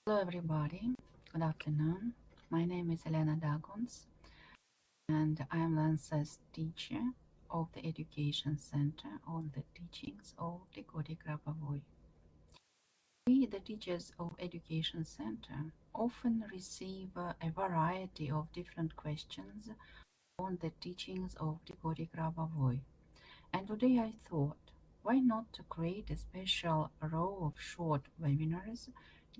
Hello everybody, good afternoon. My name is Elena Dagunts and I am Lance's teacher of the Education Center on the teachings of Grigori Grabovoi. We, the teachers of Education Center, often receive a variety of different questions on the teachings of Grigori Grabovoi. And today I thought, why not to create a special row of short webinars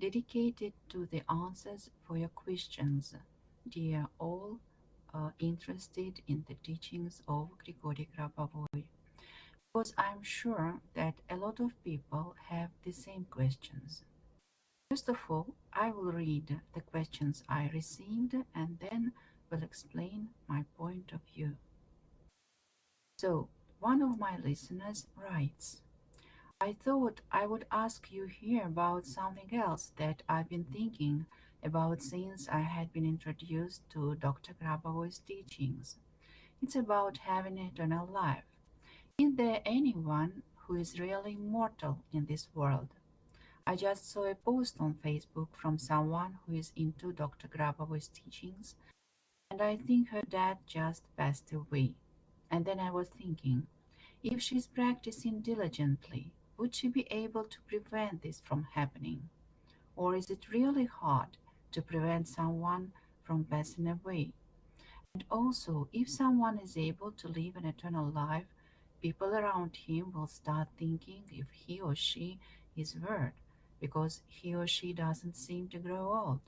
dedicated to the answers for your questions, dear all interested in the teachings of Grigori Grabovoi, because I'm sure that a lot of people have the same questions. First of all, I will read the questions I received and then will explain my point of view. So, one of my listeners writes, I thought I would ask you here about something else that I've been thinking about since I had been introduced to Dr. Grabovoi's teachings. It's about having eternal life. Is there anyone who is really immortal in this world? I just saw a post on Facebook from someone who is into Dr. Grabovoi's teachings, and I think her dad just passed away. And then I was thinking, if she's practicing diligently, would she be able to prevent this from happening? Or is it really hard to prevent someone from passing away? And also, if someone is able to live an eternal life, people around him will start thinking if he or she is worth, because he or she doesn't seem to grow old,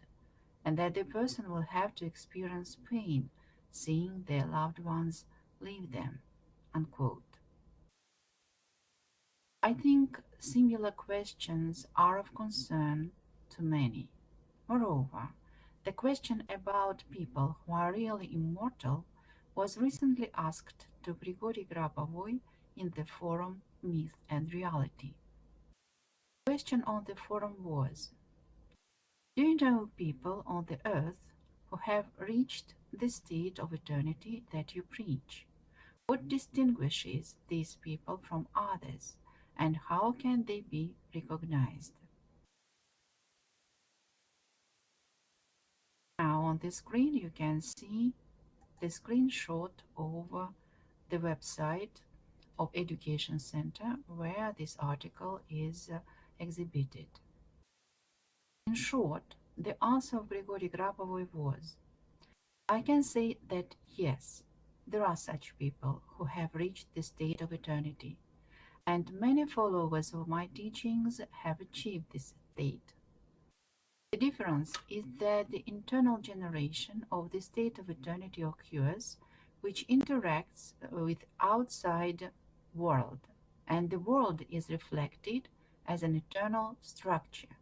and that the person will have to experience pain seeing their loved ones leave them. Unquote. I think similar questions are of concern to many. Moreover, the question about people who are really immortal was recently asked to Grigori Grabovoi in the forum Myth and Reality. The question on the forum was, do you know people on the earth who have reached the state of eternity that you preach? What distinguishes these people from others, and how can they be recognized? Now on the screen you can see the screenshot of the website of Education Center where this article is exhibited. In short, the answer of Grigori Grabovoi was, I can say that yes, there are such people who have reached the state of eternity, and many followers of my teachings have achieved this state. The difference is that the internal generation of the state of eternity occurs, which interacts with outside world, and the world is reflected as an eternal structure.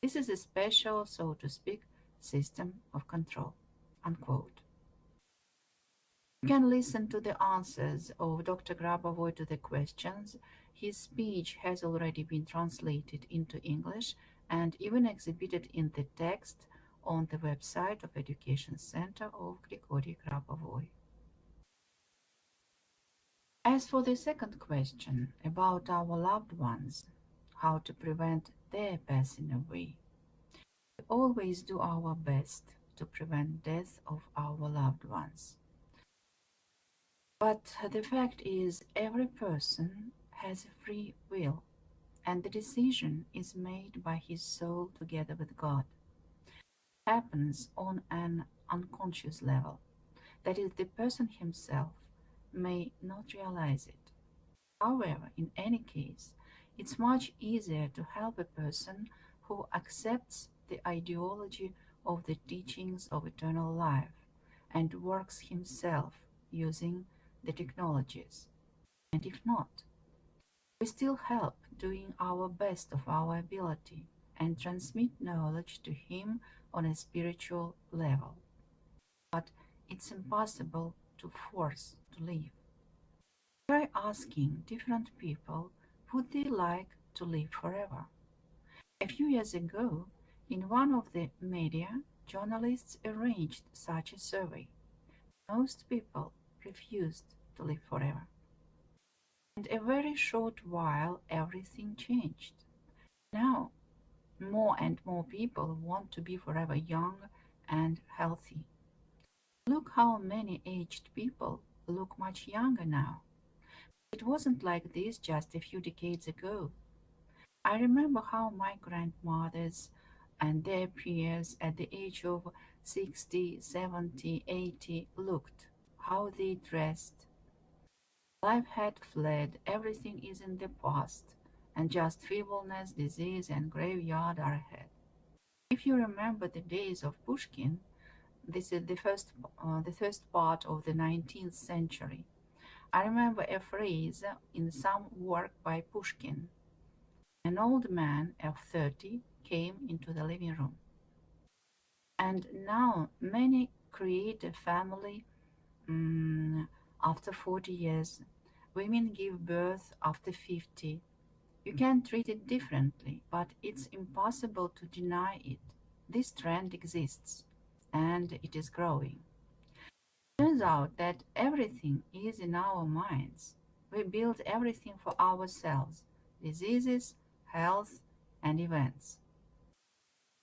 This is a special, so to speak, system of control. Unquote. You can listen to the answers of Dr. Grabovoi to the questions. His speech has already been translated into English and even exhibited in the text on the website of Education Center of Grigori Grabovoi. As for the second question about our loved ones, how to prevent their passing away, we always do our best to prevent death of our loved ones. But the fact is, every person has a free will, and the decision is made by his soul together with God. It happens on an unconscious level. That is, the person himself may not realize it. However, in any case, it's much easier to help a person who accepts the ideology of the teachings of eternal life and works himself using the technologies. And if not, we still help doing our best of our ability and transmit knowledge to him on a spiritual level. But it's impossible to force to live. Try asking different people would they like to live forever. A few years ago, in one of the media, journalists arranged such a survey. Most people refused to live forever. In a very short while, everything changed. Now, More and more people want to be forever young and healthy. Look how many aged people look much younger now. It wasn't like this just a few decades ago. I remember how my grandmothers and their peers at the age of 60, 70, 80 looked, how they dressed. Life had fled, everything is in the past, and just feebleness, disease, and graveyard are ahead. If you remember the days of Pushkin, this is the first part of the 19th century. I remember a phrase in some work by Pushkin. An old man of 30 came into the living room. And now many create a family after 40 years. Women give birth after 50. You can treat it differently, but it's impossible to deny it. This trend exists, and it is growing. Turns out that everything is in our minds. We build everything for ourselves: diseases, health, and events.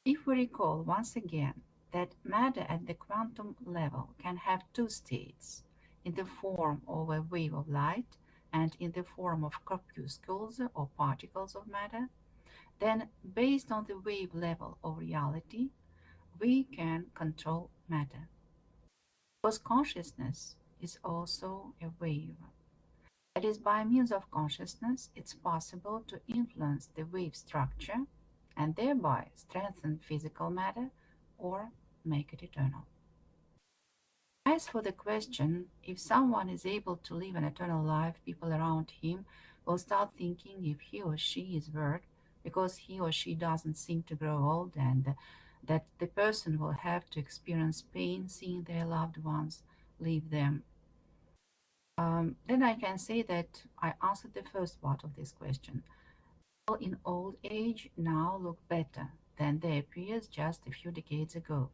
If we recall once again that matter at the quantum level can have two states, in the form of a wave of light and in the form of corpuscles or particles of matter, then based on the wave level of reality, we can control matter. Because consciousness is also a wave. That is, by means of consciousness, it's possible to influence the wave structure and thereby strengthen physical matter or make it eternal. As for the question, if someone is able to live an eternal life, people around him will start thinking if he or she is worth because he or she doesn't seem to grow old, and that the person will have to experience pain seeing their loved ones leave them. Then I can say that I answered the first part of this question. People in old age now look better than they appeared just a few decades ago.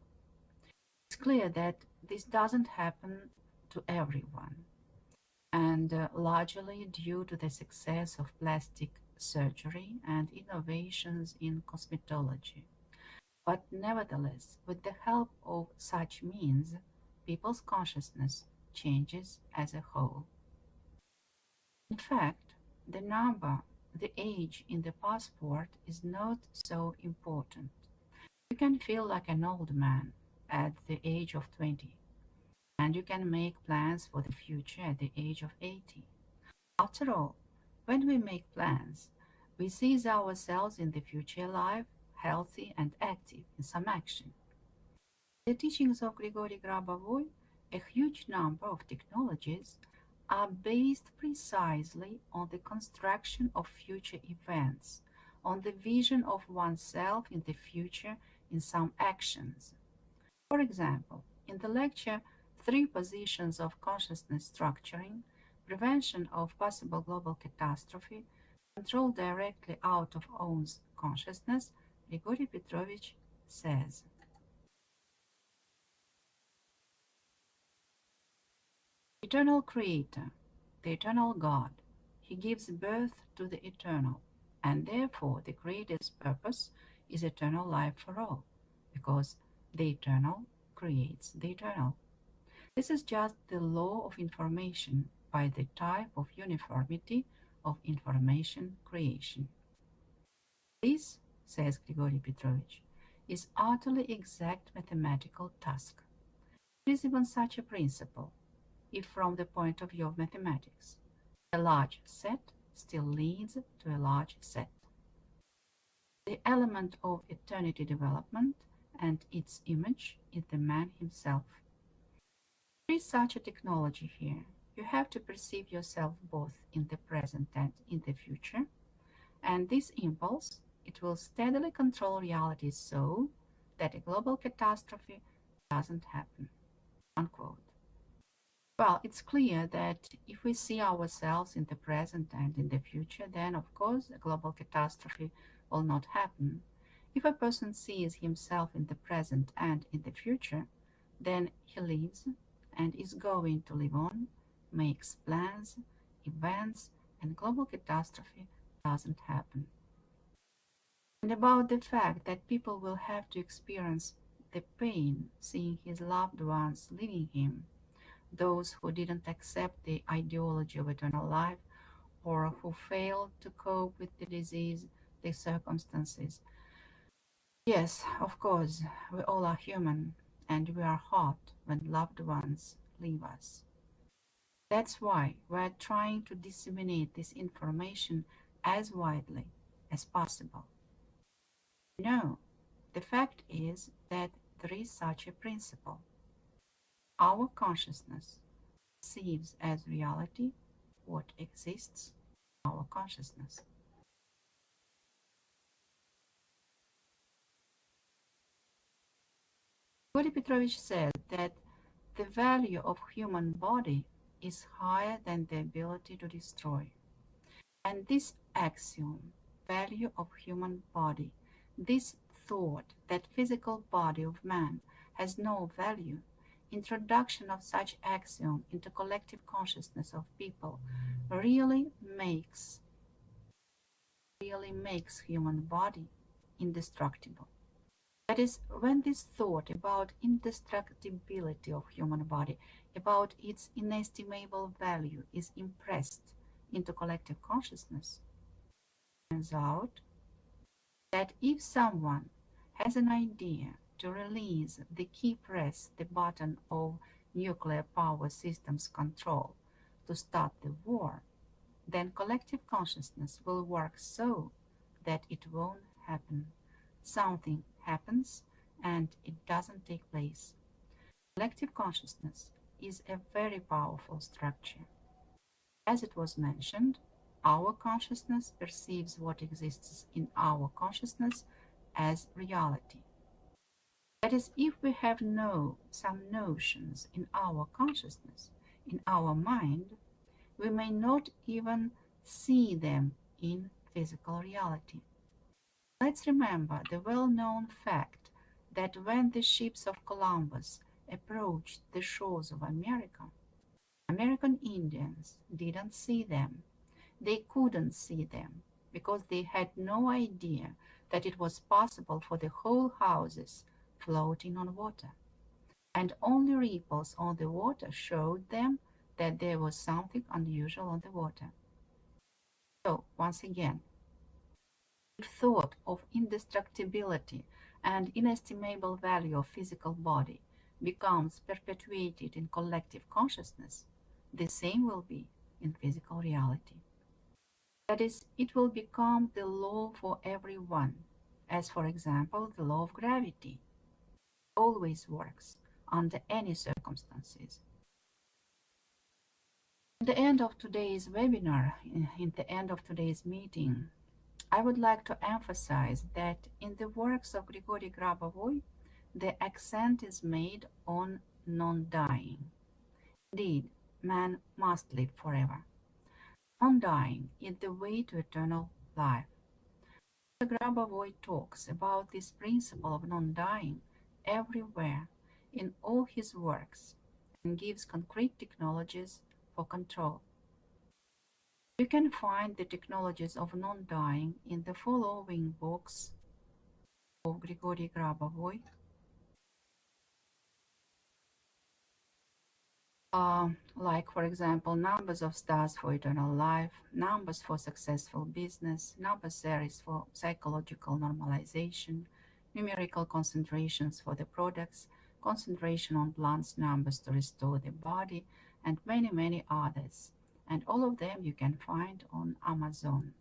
It's clear that this doesn't happen to everyone, and largely due to the success of plastic surgery and innovations in cosmetology. But nevertheless, with the help of such means, people's consciousness changes as a whole. In fact, the number, the age in the passport is not so important. You can feel like an old man at the age of 20, and you can make plans for the future at the age of 80. After all, when we make plans, we see ourselves in the future life, healthy and active in some action. The teachings of Grigori Grabovoi, a huge number of technologies, are based precisely on the construction of future events, on the vision of oneself in the future in some actions. For example, in the lecture Three Positions of Consciousness Structuring, Prevention of Possible Global Catastrophe, Control Directly Out of One's Consciousness, Grigori Petrovich says, Eternal Creator, the eternal God, he gives birth to the eternal, and therefore the Creator's purpose is eternal life for all, because the eternal creates the eternal. This is just the law of information by the type of uniformity of information creation. This, says Grigori Petrovich, is utterly exact mathematical task. There is even such a principle, if from the point of view of mathematics. A large set still leads to a large set. The element of eternity development and its image is the man himself. There is such a technology here. You have to perceive yourself both in the present and in the future, and this impulse, it will steadily control reality so that a global catastrophe doesn't happen. Unquote. Well, it's clear that if we see ourselves in the present and in the future, then of course a global catastrophe will not happen. If a person sees himself in the present and in the future, then he lives and is going to live on, makes plans, events, and global catastrophe doesn't happen. and about the fact that people will have to experience the pain seeing his loved ones leaving him, those who didn't accept the ideology of eternal life or who failed to cope with the disease, the circumstances. Yes, of course, we all are human and we are hurt when loved ones leave us. That's why we're trying to disseminate this information as widely as possible. No, the fact is that there is such a principle. Our consciousness perceives as reality what exists in our consciousness. Grigori Petrovich said that the value of human body is higher than the ability to destroy. And this axiom, value of human body, this thought that physical body of man has no value, introduction of such axiom into collective consciousness of people really makes human body indestructible. That is, when this thought about indestructibility of human body, about its inestimable value is impressed into collective consciousness, it turns out that if someone has an idea to release the key press the button of nuclear power systems control to start the war, then collective consciousness will work so that it won't happen. Something happens and it doesn't take place. Collective consciousness is a very powerful structure. As it was mentioned, our consciousness perceives what exists in our consciousness as reality. That is, if we have some notions in our consciousness, in our mind, we may not even see them in physical reality. Let's remember the well-known fact that when the ships of Columbus approached the shores of America, American Indians didn't see them. They couldn't see them because they had no idea that it was possible for the whole houses floating on water. And only ripples on the water showed them that there was something unusual on the water. So, once again, the thought of indestructibility and inestimable value of physical body becomes perpetuated in collective consciousness, the same will be in physical reality. That is, it will become the law for everyone, as for example, the law of gravity always works under any circumstances. At the end of today's webinar, in the end of today's meeting, I would like to emphasize that in the works of Grigori Grabovoi, the accent is made on non-dying. Indeed, man must live forever. Non-dying is the way to eternal life. Grabovoi talks about this principle of non-dying everywhere in all his works and gives concrete technologies for control. You can find the technologies of non-dying in the following books of Grigori Grabovoi. Like, for example, Numbers of Stars for Eternal Life, Numbers for Successful Business, Number Series for Psychological Normalization, Numerical Concentrations for the Products, Concentration on Plants Numbers to Restore the Body, and many, many others. And all of them you can find on Amazon.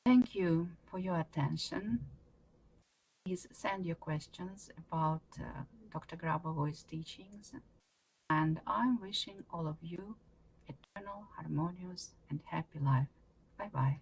Thank you for your attention. Please send your questions about Dr. Grabovoi's teachings. And I'm wishing all of you eternal, harmonious, and happy life. Bye-bye.